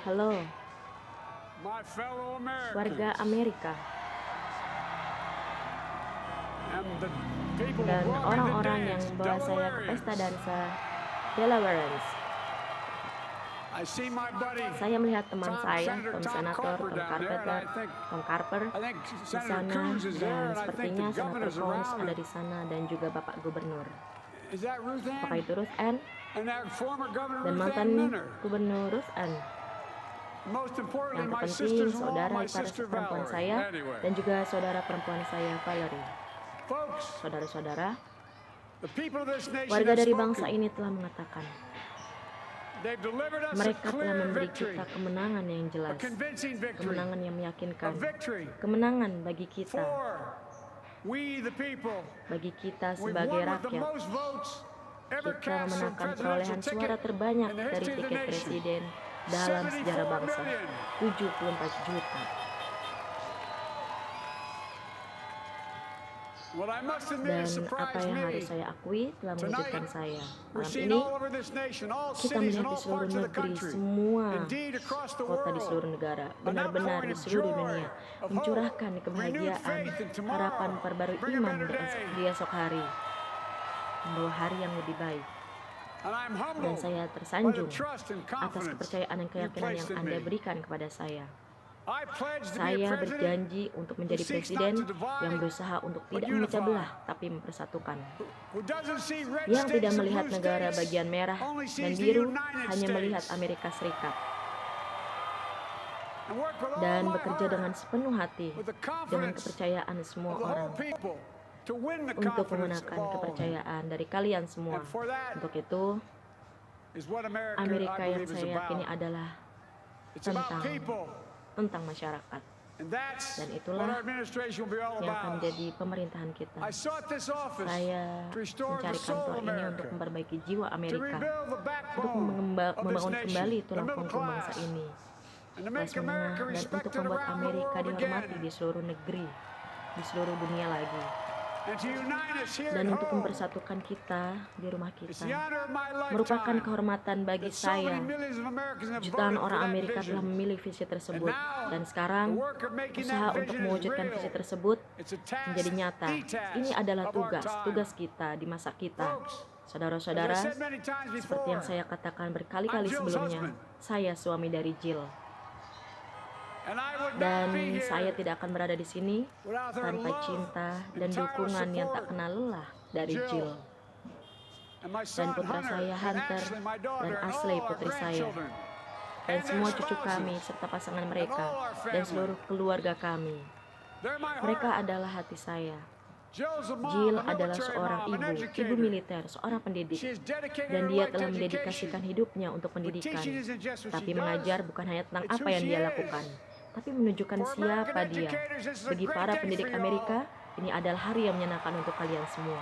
Halo, my fellow warga Americans, Amerika and the people who dan brought me the orang-orang yang dance, membawa saya ke pesta Delawareans. dansa Delawareans. I see my buddy Saya melihat teman Tom saya, Senator Tom Tom Senator, Carper Tom down there, and Carpenter, Tom Carper I think di Senator sana, Coons is there, dan and I think sepertinya the Senator governor's Coons around. ada di sana dan juga Bapak Gubernur. Is that Ruth Apakah Ann? itu Ruth Ann And that former governor dan Ruth mantan Ann Minner. Gubernur Ruth Ann. Most importantly, Yang my terpenting, sister-in-law, saudara my ipar sister perempuan Valerie. saya Anyway, dan juga saudara perempuan saya Valerie. folks, Saudara-saudara, the people of this nation warga have dari bangsa spoken. ini telah mengatakan, They've delivered us a mereka telah clear memberi victory, kita kemenangan yang a jelas, convincing victory, kemenangan yang a meyakinkan, victory kemenangan bagi kita, for we the people. bagi kita We've sebagai won with the rakyat. most votes ever Kita cast for memenangkan presidential perolehan ticket suara terbanyak in the dari history of the tiket nation. presiden dalam sejarah 74 bangsa, million. 74 juta. What I must admit Dan has apa surprised yang me. harus saya akui telah mengejutkan saya. We're Malam seeing ini all over this nation, all kita cities melihat and di all seluruh parts of the negeri, country, semua indeed across the kota di seluruh world, negara, an benar-benar outpouring di of seluruh joy, dunia, of mencurahkan hope, kebahagiaan, renewed faith in tomorrow, harapan perbarui bring a iman better day. di esok hari, membawa hari yang lebih baik. And I'm Dan humbled saya by the tersanjung trust and atas confidence kepercayaan dan you keyakinan placed yang in Anda me. berikan kepada saya. I pledge to be a Saya president berjanji untuk menjadi who seeks presiden not to divide, yang berusaha untuk but tidak memecah unify. belah, tapi mempersatukan. who doesn't see red Yang tidak states and melihat blue negara states, bagian merah only dan sees the biru, United hanya melihat States. Amerika Serikat. And work with all Dan my bekerja heart dengan sepenuh hati, with the dengan confidence kepercayaan semua of the orang, whole people to win the untuk confidence of memenangkan all. kepercayaan dari kalian semua. And for that Untuk itu, is what America, Amerika I yang believe, is saya yakini about. adalah It's about tentang people. masyarakat. And that's Dan what itulah our administration will be all yang akan about. menjadi pemerintahan kita. I sought this office Saya to restore the mencari soul kantor of ini untuk America, memperbaiki jiwa to Amerika, rebuild the untuk backbone of this membangun nation, kembali the tulang middle punggung bangsa class, ini, and to kelas make menengah, America dan untuk respected membuat around the Amerika world dihormati again, di seluruh negeri, di seluruh dunia lagi. and to unite us here Dan at untuk home. mempersatukan kita di rumah It's kita the honor of my merupakan lifetime kehormatan bagi that so saya. many millions of Americans have Jutaan voted for orang that Amerika telah vision. memilih visi tersebut, And now, dan sekarang the work of making usaha that untuk vision is mewujudkan real. visi tersebut It's a task, menjadi nyata. the task Ini adalah of our tugas time. kita di masa kita. Folks, Saudara-saudara, as I said many times seperti yang before, saya katakan berkali-kali I'm Jill's sebelumnya, husband. saya suami dari Jill. and I would Dan not be here saya tidak akan berada di sini without her tanpa love cinta dan and tireless dukungan yang tak support. kenal lelah dari Jill, Jill. And my Dan son putra Hunter, saya and Hunter, Ashley, my dan daughter, and Ashley all our putri saya, grandchildren, dan and semua their cucu kami spouses. serta pasangan mereka, all our dan family. seluruh keluarga kami. They're my Mereka heart. adalah hati saya. Jill's a mom, Jill a adalah military seorang mom, an ibu educator. militer, seorang pendidik, She has dedicated dan her dia life telah to mendedikasikan education. hidupnya untuk But pendidikan. teaching isn't just what Tapi she does, mengajar bukan hanya tentang it's apa who yang she dia is. lakukan, tapi menunjukkan For siapa American dia. educators, this is a Bagi great para day pendidik for you Amerika, all. ini adalah hari yang menyenangkan untuk kalian semua.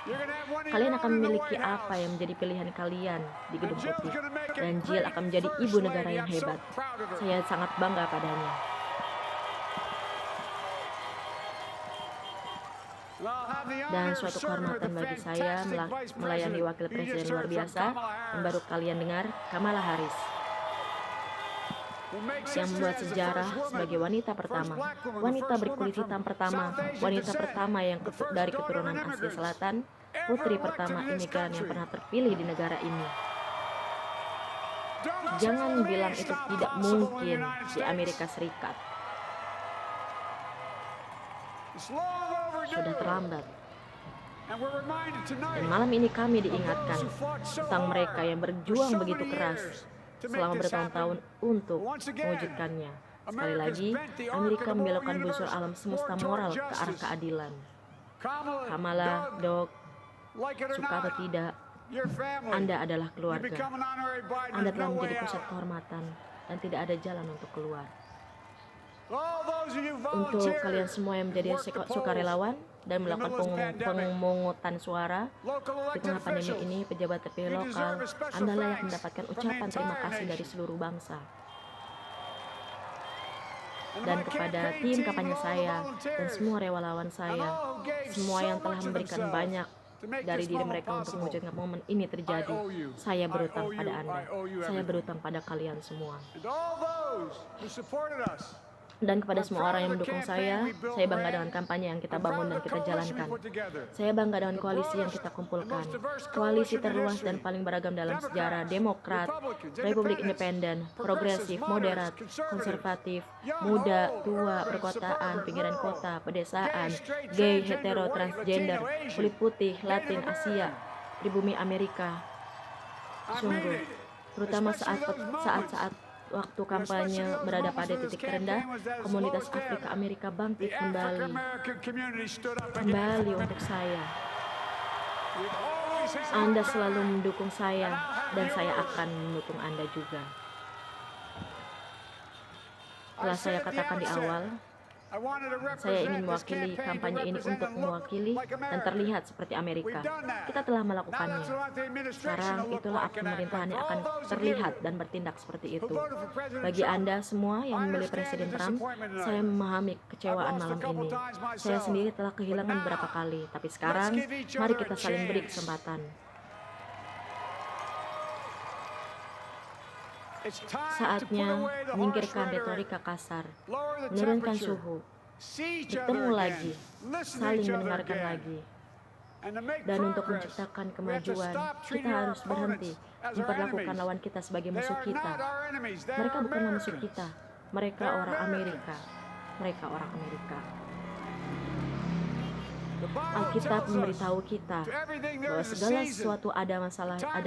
You're gonna have one of Kalian your akan own in the memiliki White apa House. yang menjadi pilihan kalian di And Gedung Jill's Putih. gonna make a Dan Jill great akan menjadi first ibu negara lady. yang I'm so hebat. proud of her. Saya sangat bangga padanya. And I'll have the Dan honor of suatu serving with kehormatan the bagi saya fantastic vice melayani president wakil you just presiden luar heard from, biasa Kamala yang Harris, baru kalian dengar, Kamala Harris, who makes yang history membuat as the sejarah first woman, sebagai wanita first pertama, black woman, the wanita first berkulit woman hitam from pertama, South Asian wanita descent, pertama yang the first dari daughter of keturunan an Asia immigrant Selatan, ever putri elected pertama in this imigran yang country. pernah terpilih di negara ini. Don't Jangan tell me bilang it's itu not tidak possible in the mungkin United di States. Amerika Serikat. It's long overdue. Sudah terlambat. And we're reminded tonight Dan malam ini kami of diingatkan those who fought so tentang mereka hard yang for berjuang so begitu many keras years to make selama this bertahun-tahun happen. untuk Once again, mewujudkannya. Sekali America's lagi, bent the arc Amerika of the membelokkan moral busur universe alam semesta more toward moral ke arah justice. keadilan. Kamala, Kamala, Doug, Doug, like it or suka atau not, tidak, your family. Anda adalah You keluarga. become an honorary Biden. Anda There's telah no menjadi way pusat out. kehormatan dan tidak ada jalan untuk keluar. All those of you Untuk volunteers kalian semua yang menjadi who work the polls, sukarelawan dan in the melakukan middle of this pandemic, pemungutan suara local di elected tengah pandemi officials, ini, pejabat terpilih you lokal, deserve a special Anda layak thanks mendapatkan from the ucapan terima entire kasih dari nation. seluruh bangsa. And Dan my kepada campaign tim team kampanye and all the saya dan volunteers, semua relawan and saya, all who gave semua so yang telah much of memberikan themselves banyak dari diri mereka untuk mewujudkan momen ini terjadi. Saya berutang pada Anda. Saya berutang pada kalian semua. Dan kepada semua orang yang mendukung saya bangga dengan kampanye yang kita bangun dan kita jalankan. Saya bangga dengan koalisi yang kita kumpulkan. Koalisi terluas dan paling beragam dalam sejarah: Demokrat, Republik Independen, Progresif, Moderat, Konservatif, Muda, Tua, Perkotaan, Pinggiran Kota, Pedesaan, Gay, Hetero, Transgender, Kulit Putih, Latin, Asia, Pribumi Amerika. Sungguh, terutama saat waktu kampanye berada pada titik terendah, komunitas Afrika Amerika bangkit kembali untuk saya. Anda selalu mendukung saya, dan saya akan mendukung Anda juga. Telah saya katakan di awal, saya ingin mewakili kampanye ini untuk mewakili dan terlihat seperti Amerika. Kita telah melakukannya. Sekarang itulah pemerintahan yang akan terlihat dan bertindak seperti itu. Bagi Anda semua yang memilih Presiden Trump, saya memahami kecewaan malam ini. Saya sendiri telah kehilangan beberapa kali, tapi sekarang mari kita saling beri kesempatan. Saatnya menyingkirkan retorika kasar, menurunkan suhu, bertemu lagi, saling mendengarkan lagi. Dan untuk menciptakan kemajuan, kita harus berhenti memperlakukan lawan kita sebagai musuh kita. Mereka bukanlah musuh kita, mereka orang Amerika. Mereka orang Amerika. Alkitab memberitahu kita bahwa segala sesuatu ada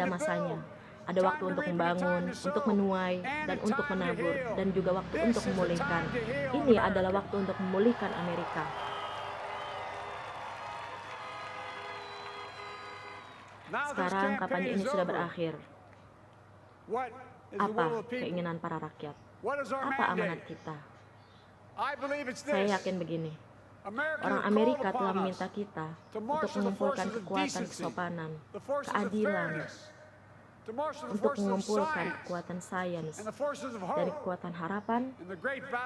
masanya. Ada waktu untuk membangun, untuk menuai, dan untuk menabur, dan juga waktu untuk memulihkan. Ini adalah waktu untuk memulihkan Amerika. Sekarang kampanye ini sudah berakhir. Apa keinginan para rakyat? Apa amanat kita? Saya yakin begini. Orang Amerika telah meminta kita untuk mengumpulkan kekuatan kesopanan, keadilan, untuk mengumpulkan kekuatan sains dan kekuatan harapan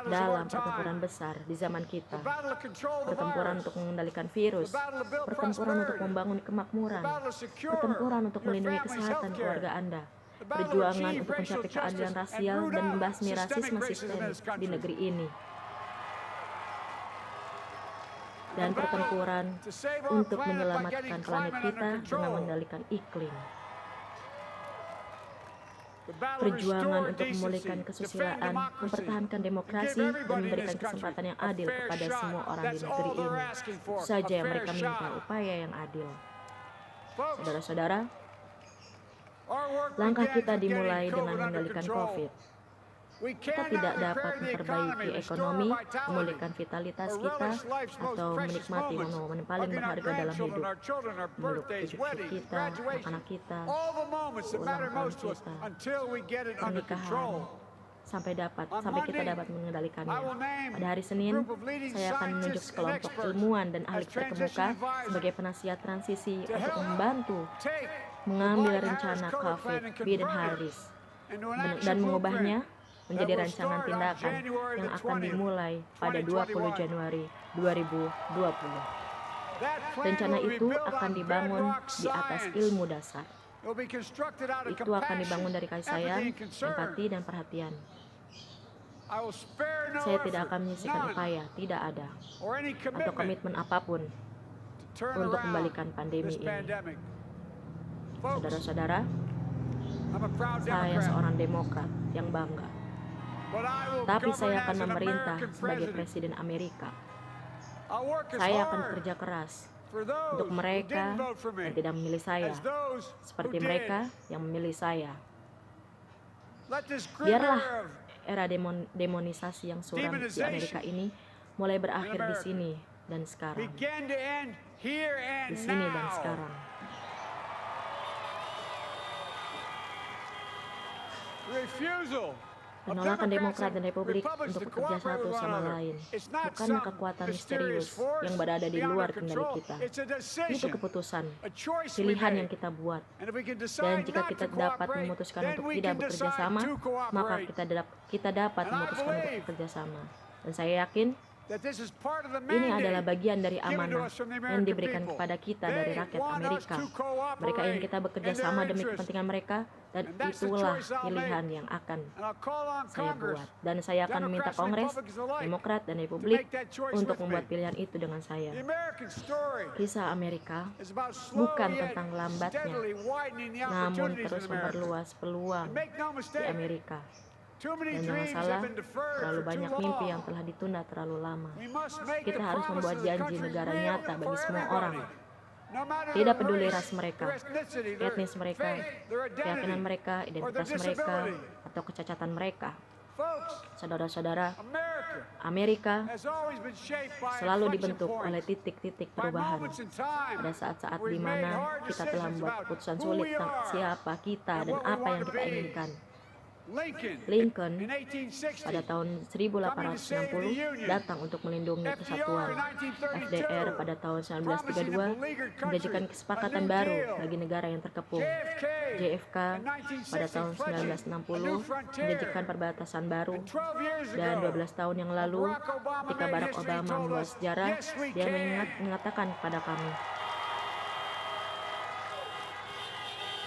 dalam pertempuran besar di zaman kita. Pertempuran untuk mengendalikan virus, pertempuran untuk membangun kemakmuran, pertempuran untuk melindungi kesehatan keluarga Anda, perjuangan untuk mencapai keadilan rasial dan membasmi rasisme sistemik di negeri ini, dan pertempuran untuk menyelamatkan planet kita dengan mengendalikan iklim. Perjuangan untuk memulihkan kesusilaan, mempertahankan demokrasi, dan memberikan kesempatan yang adil kepada semua orang di negeri ini. Itu saja yang mereka minta, upaya yang adil. Saudara-saudara, langkah kita dimulai dengan mengendalikan COVID. Kita tidak dapat memperbaiki ekonomi, memulihkan vitalitas kita, atau menikmati momen paling berharga dalam hidup. Meluk cucu kita, anak-anak kita, ulang tahun kita, pernikahan, sampai kita dapat mengendalikannya. Pada hari Senin, saya akan menunjuk sekelompok ilmuwan dan ahli terkemuka sebagai penasihat transisi untuk membantu mengambil rencana COVID Biden-Harris dan mengubahnya menjadi rancangan tindakan yang akan dimulai pada 20 Januari 2020. Rencana itu akan dibangun di atas ilmu dasar. Itu akan dibangun dari kasih sayang, empati, dan perhatian. Saya tidak akan menyisihkan upaya, tidak ada, atau komitmen apapun untuk membalikan pandemi ini. Saudara-saudara, saya seorang Demokrat yang bangga. Tapi saya akan memerintah sebagai Presiden Amerika. Saya akan bekerja keras untuk mereka yang tidak memilih saya, seperti mereka yang memilih saya. Biarlah era demonisasi yang suram di Amerika ini mulai berakhir di sini dan sekarang. Di sini dan sekarang. Penolakan Demokrat dan Republik untuk bekerja satu sama lain bukanlah kekuatan misterius yang berada di luar kendali kita. Itu keputusan, pilihan yang kita buat. Dan jika kita dapat memutuskan untuk tidak bekerja sama, maka kita dapat memutuskan untuk bekerja sama. Dan saya yakin that this is part of the Ini adalah mandate bagian dari given to amanah us from the yang American diberikan people. kepada kita dari They rakyat want us Amerika. to Mereka ingin cooperate kita bekerja in their sama demi interest. kepentingan mereka, dan And that's the itulah choice I'll pilihan make. yang akan And I'll call on saya Congress, buat. Dan saya akan meminta Democrats and Kongres, Republicans alike, Demokrat dan to Republik make that choice untuk with membuat me. pilihan itu dengan saya. The American story Kisah Amerika is about bukan slowly yet tentang lambatnya, steadily widening the namun opportunities terus in America. memperluas peluang And make no di mistake, Amerika. too many Dan jangan dreams salah, have been deferred terlalu for too banyak mimpi yang long. telah ditunda terlalu lama. We must make Kita the harus membuat promises of the janji country negara real nyata bagi for semua everybody. orang. No matter Tidak their peduli race, ras mereka, their ethnicity, their etnis mereka, faith, their keyakinan identity, mereka, or their identitas mereka, disability. atau kecacatan mereka. Folks, Saudara-saudara, America Amerika has always been shaped by selalu inflection dibentuk oleh points, titik-titik by perubahan. moments in time Pada saat-saat where di we made mana hard kita telah decisions membuat about keputusan who sulit we tentang are siapa kita and dan what we apa want yang to kita be. inginkan. Lincoln Lincoln in 1860, pada tahun 1860 datang untuk melindungi persatuan. FDR pada tahun 1932 menjanjikan kesepakatan baru bagi negara yang terkepung. JFK pada tahun 1960 menjanjikan perbatasan baru. and 12 years Dan ago, 12 tahun yang lalu, ketika Barack Obama membuat sejarah, dia mengatakan kepada kami,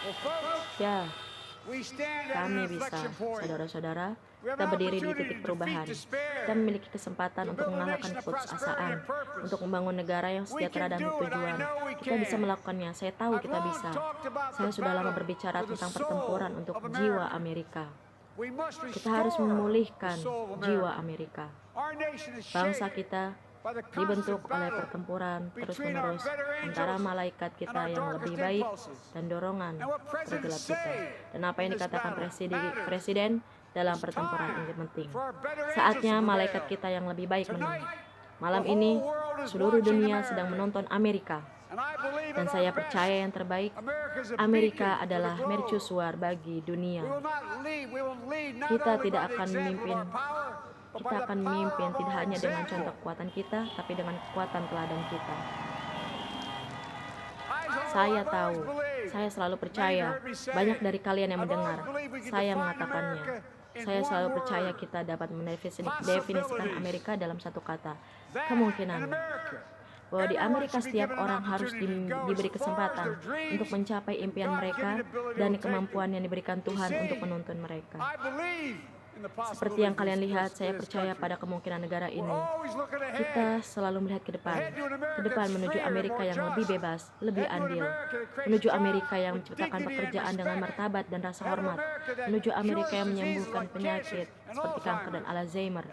well, folks, ya, we stand at kami an bisa, inflection point. saudara-saudara, kita berdiri di titik perubahan. Kita memiliki kesempatan untuk mengalahkan keputusasaan, untuk membangun negara yang sejahtera dan bertujuan. Kita bisa melakukannya, saya tahu kita bisa. Saya sudah lama berbicara tentang pertempuran untuk jiwa Amerika. We must Kita harus restore memulihkan the soul of jiwa America. Amerika. Our nation is Bangsa shaped kita by the dibentuk constant oleh battle pertempuran between terus-menerus our better antara angels malaikat and kita our yang lebih darkest baik impulses. dan dorongan And what presidents tergelap kita. say Dan apa yang in this dikatakan battle matters. presiden dalam It's pertempuran time ini penting. for our better angels Saatnya to malaikat prevail. kita yang lebih baik menang. Tonight, Malam the ini, whole world is seluruh watching dunia America. sedang menonton Amerika. And I believe Dan at saya our best, percaya yang terbaik, America's a Amerika beacon for the adalah globe. mercusuar bagi We dunia. will not lead, we will lead not Kita only tidak by the akan example of memimpin, our power, but kita by the akan power memimpin of tidak our hanya dengan example. contoh kekuatan kita, tapi dengan kekuatan teladan kita. I've Saya always tahu, believed, saya selalu percaya, banyak dari kalian yang mendengar, saya mengatakannya. Saya selalu percaya kita dapat mendefinisikan Amerika dalam satu kata, kemungkinan. Bahwa di Amerika setiap orang harus diberi kesempatan untuk mencapai impian mereka dan kemampuan yang diberikan Tuhan untuk menuntun mereka. I believe in the Seperti yang kalian lihat, saya percaya pada kemungkinan negara ini. Kita selalu melihat ke depan menuju Amerika yang lebih bebas, lebih adil, menuju Amerika yang menciptakan pekerjaan dengan martabat dan rasa hormat, menuju Amerika yang menyembuhkan penyakit seperti kanker dan Alzheimer,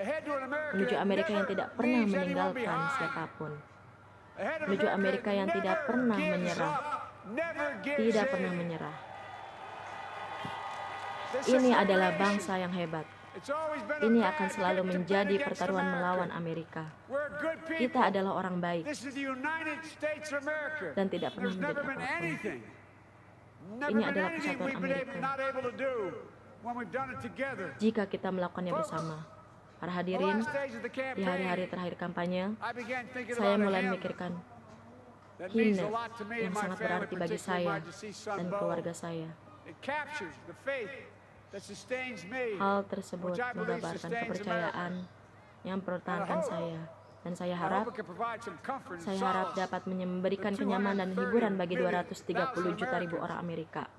menuju Amerika yang tidak pernah meninggalkan siapapun, menuju Amerika yang tidak pernah menyerah, tidak pernah menyerah. Ini adalah bangsa yang hebat. Ini akan selalu menjadi pertaruhan melawan Amerika. Kita adalah orang baik dan tidak pernah menjadi apapun. Ini adalah persatuan Amerika. Jika kita melakukannya bersama. Para hadirin, di hari-hari terakhir kampanye, saya mulai memikirkan himne yang sangat berarti bagi saya dan keluarga saya. Hal tersebut menggambarkan kepercayaan yang mempertahankan saya. Dan saya harap dapat memberikan kenyamanan dan hiburan bagi 230 juta ribu orang Amerika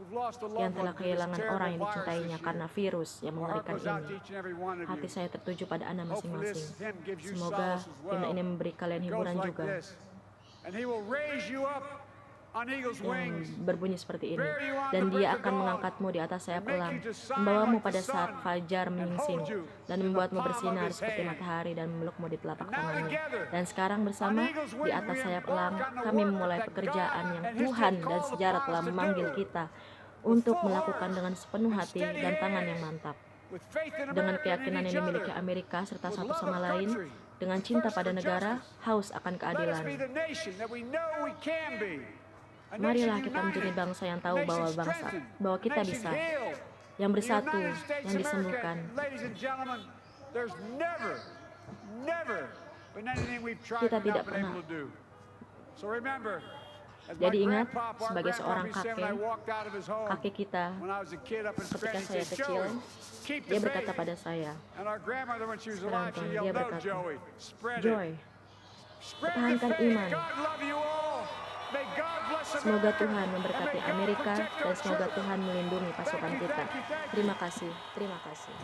yang telah kehilangan orang yang dicintainya karena virus yang mengerikan ini. Hati saya tertuju pada Anda masing-masing. Semoga himne ini memberi kalian hiburan juga, yang berbunyi seperti ini. Dan Dia akan mengangkatmu di atas sayap elang, membawamu pada saat fajar menyingsing, dan membuatmu bersinar seperti matahari dan memelukmu di telapak tangannya. Dan sekarang bersama di atas sayap elang, kami memulai pekerjaan yang Tuhan dan sejarah telah memanggil kita untuk melakukan dengan sepenuh hati dan tangan yang mantap. Dengan keyakinan yang dimiliki Amerika serta satu sama lain, dengan cinta pada negara, haus akan keadilan. Marilah kita menjadi bangsa yang tahu bahwa kita bisa, yang bersatu, yang disembuhkan. Kita tidak pernah Jadi ingat, sebagai seorang kakek kita, ketika saya kecil, dia berkata pada saya, sekarang dia berkata, Joy, pertahankan iman. Semoga Tuhan memberkati Amerika dan semoga Tuhan melindungi pasukan kita. Terima kasih. Terima kasih.